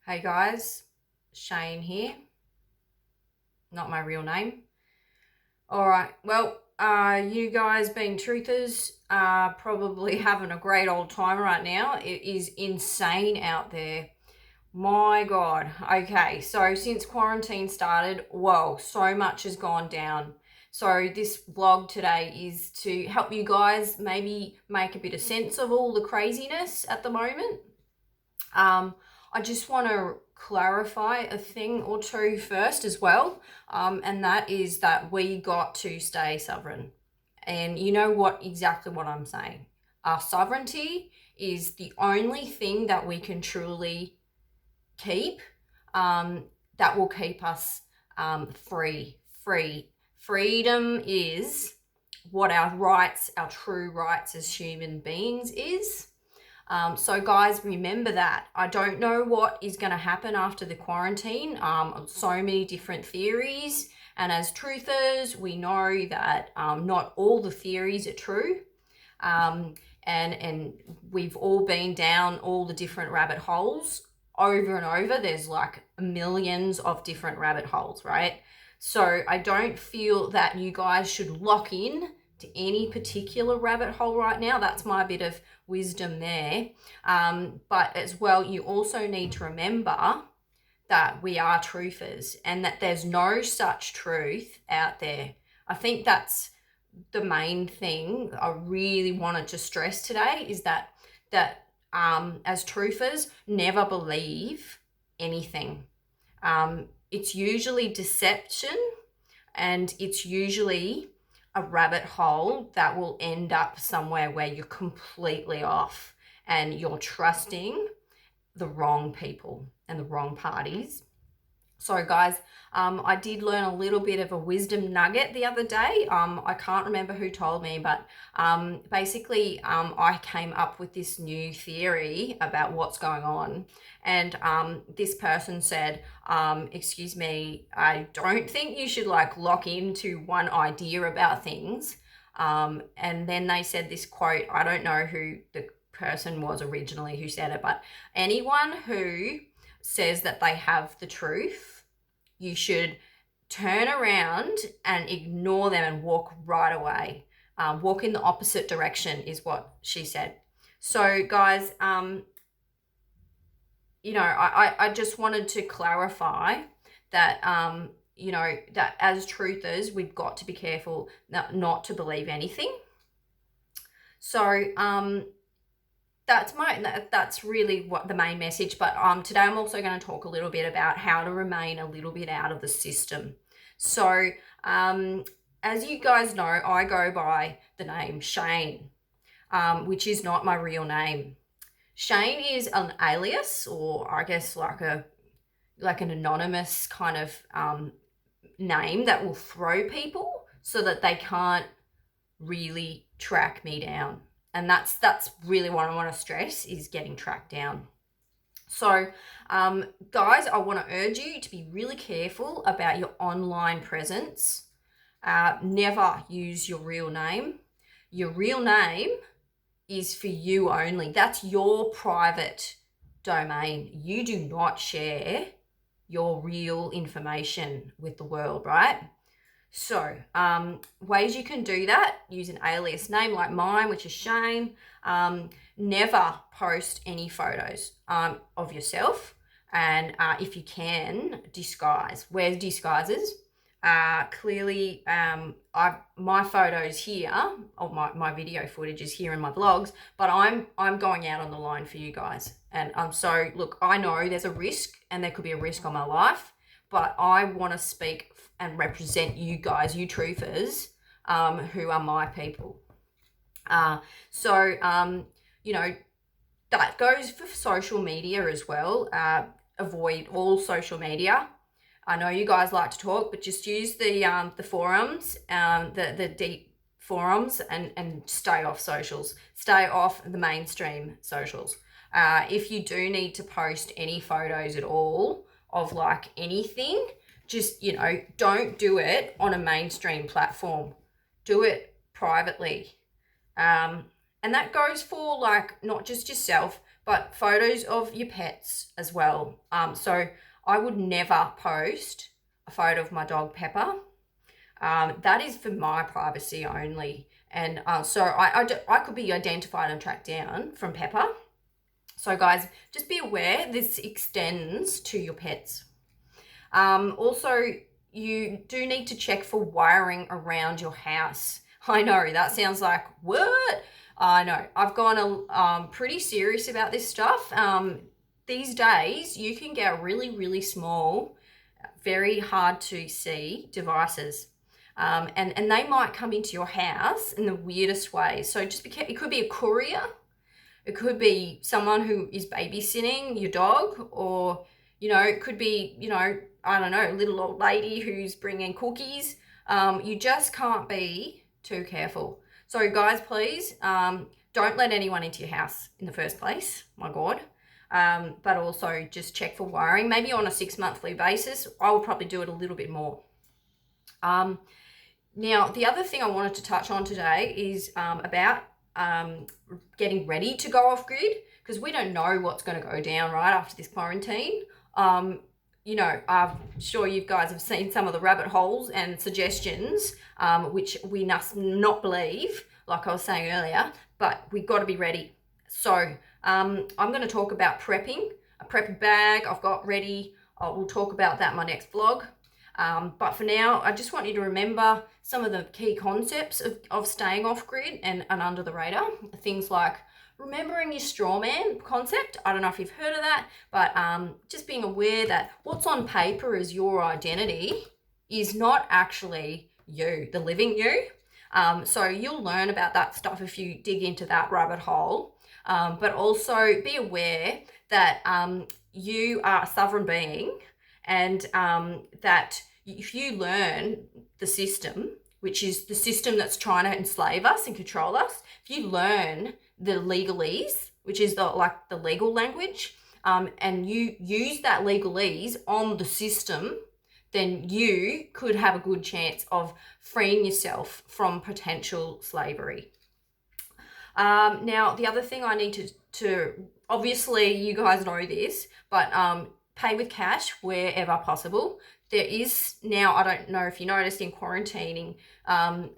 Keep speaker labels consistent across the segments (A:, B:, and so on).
A: Hey guys, Shane here. Not my real name. Alright, well, you guys being truthers are probably having a great old time right now. It is insane out there. My God. Okay, so since quarantine started, whoa, so much has gone down. So this vlog today is to help you guys maybe make a bit of sense of all the craziness at the moment. I just want to clarify a thing or two first as well, and that is that we got to stay sovereign. And you know exactly what I'm saying. Our sovereignty is the only thing that we can truly keep, that will keep us free. Freedom is what our rights, our true rights as human beings is. So guys, remember that. I don't know what is going to happen after the quarantine. So many different theories. And as truthers, we know that not all the theories are true. And we've all been down all the different rabbit holes over and over. There's like millions of different rabbit holes, right? So I don't feel that you guys should lock in to any particular rabbit hole right now. That's my bit of wisdom there. But as well, you also need to remember that we are truthers and that there's no such truth out there. I think that's the main thing I really wanted to stress today, is that as truthers, never believe anything. It's usually deception, and it's usually a rabbit hole that will end up somewhere where you're completely off and you're trusting the wrong people and the wrong parties. So guys, I did learn a little bit of a wisdom nugget the other day. I can't remember who told me, but basically I came up with this new theory about what's going on. And this person said, excuse me, I don't think you should like lock into one idea about things. And then they said this quote, I don't know who the person was originally who said it, but anyone who says that they have the truth, you should turn around and ignore them and walk right away. Walk in the opposite direction is what she said. So guys, you know, I just wanted to clarify that, you know, that as truthers, we've got to be careful not to believe anything. So that's really what the main message. But today I'm also going to talk a little bit about how to remain a little bit out of the system. So as you guys know, I go by the name Shane, which is not my real name. Shane is an alias, or I guess like an anonymous kind of name that will throw people so that they can't really track me down. And that's really what I want to stress, is getting tracked down. So, guys, I want to urge you to be really careful about your online presence. Never use your real name. Your real name is for you only. That's your private domain. You do not share your real information with the world, right? So ways you can do that: use an alias name like mine, which is Shane. Never post any photos of yourself, and if you can, disguise. Wear disguises. Clearly, my photos here, or my video footage is here in my vlogs, but I'm going out on the line for you guys. And so look, I know there's a risk, and there could be a risk on my life, but I want to speak and represent you guys, you truthers, who are my people. You know, that goes for social media as well. Avoid all social media. I know you guys like to talk, but just use the forums, the deep forums, and stay off socials. Stay off the mainstream socials. If you do need to post any photos at all of like anything, just, you know, don't do it on a mainstream platform. Do it privately. And that goes for like not just yourself, but photos of your pets as well. So I would never post a photo of my dog Pepper. That is for my privacy only. And so I could be identified and tracked down from Pepper. So guys, just be aware this extends to your pets. Also, you do need to check for wiring around your house. I know that sounds like, what? I know. I've gone pretty serious about this stuff. These days, you can get really, really small, very hard to see devices. And they might come into your house in the weirdest ways. So just it could be a courier. It could be someone who is babysitting your dog, or, it could be, I don't know, a little old lady who's bringing cookies. You just can't be too careful. So guys, please don't let anyone into your house in the first place. My God. But also just check for wiring, maybe on a 6-monthly basis. I would probably do it a little bit more. Now, the other thing I wanted to touch on today is about getting ready to go off grid, because we don't know what's going to go down right after this quarantine. I'm sure you guys have seen some of the rabbit holes and suggestions, which we must not believe, like I was saying earlier, but we've got to be ready. So I'm going to talk about prepping, a prep bag I've got ready. We'll talk about that in my next vlog. But for now, I just want you to remember some of the key concepts of staying off grid and under the radar. Things like remembering your straw man concept. I don't know if you've heard of that, but just being aware that what's on paper as your identity is not actually you, the living you. So you'll learn about that stuff if you dig into that rabbit hole. But also be aware that you are a sovereign being, and that if you learn the system, which is the system that's trying to enslave us and control us, if you learn the legalese, which is the legal language, and you use that legalese on the system, then you could have a good chance of freeing yourself from potential slavery. Now, the other thing I need to obviously you guys know this, but pay with cash wherever possible. There is now, I don't know if you noticed in quarantining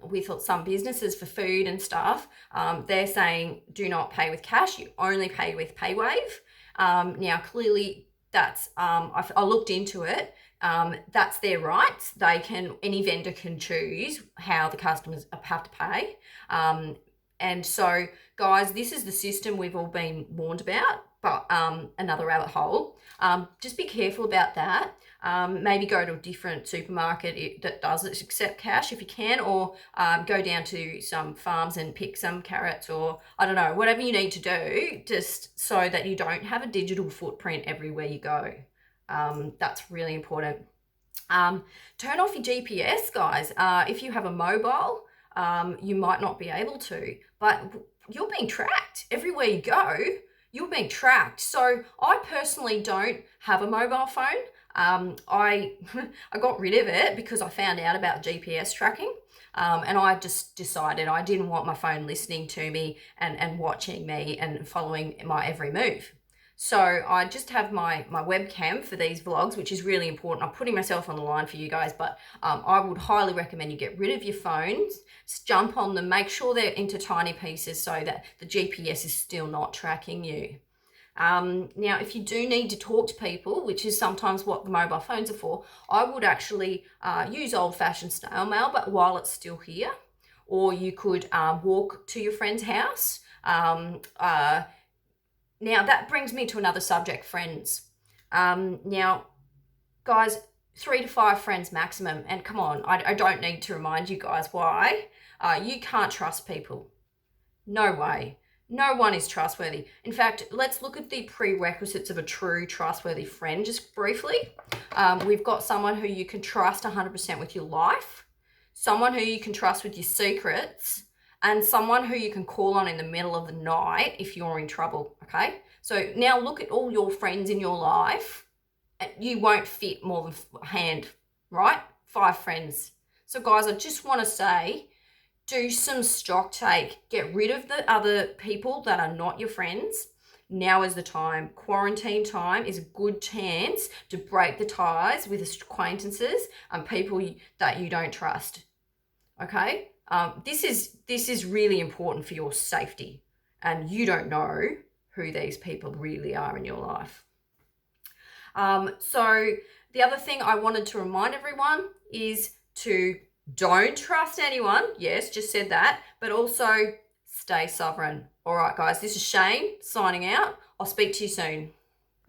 A: with some businesses for food and stuff, they're saying do not pay with cash, you only pay with PayWave. Now, clearly that's, I looked into it, that's their rights. Any vendor can choose how the customers have to pay. And so, guys, this is the system we've all been warned about, but another rabbit hole. Just be careful about that. Maybe go to a different supermarket that does accept cash if you can, or go down to some farms and pick some carrots, or I don't know, whatever you need to do, just so that you don't have a digital footprint everywhere you go. That's really important. Turn off your GPS, guys. If you have a mobile, you might not be able to, but you're being tracked everywhere you go. You're being tracked. So I personally don't have a mobile phone. I got rid of it because I found out about GPS tracking, and I just decided I didn't want my phone listening to me and watching me and following my every move. So I just have my webcam for these vlogs, which is really important. I'm putting myself on the line for you guys, but I would highly recommend you get rid of your phones, jump on them, make sure they're into tiny pieces so that the GPS is still not tracking you. Now, if you do need to talk to people, which is sometimes what the mobile phones are for, I would actually use old-fashioned snail mail, but while it's still here, or you could walk to your friend's house. Now, that brings me to another subject, friends. Now, guys, 3 to 5 friends maximum. And come on, I don't need to remind you guys why. You can't trust people. No way. No one is trustworthy. In fact, let's look at the prerequisites of a true trustworthy friend just briefly. We've got someone who you can trust 100% with your life, someone who you can trust with your secrets, and someone who you can call on in the middle of the night if you're in trouble, okay? So now look at all your friends in your life. You won't fit more than a hand, right? 5 friends. So guys, I just want to say, do some stock take. Get rid of the other people that are not your friends. now is the time. Quarantine time is a good chance to break the ties with acquaintances and people that you don't trust. Okay? This is really important for your safety, and you don't know who these people really are in your life. So the other thing I wanted to remind everyone is to don't trust anyone. Yes, just said that, but also stay sovereign. All right, guys, this is Shane signing out. I'll speak to you soon.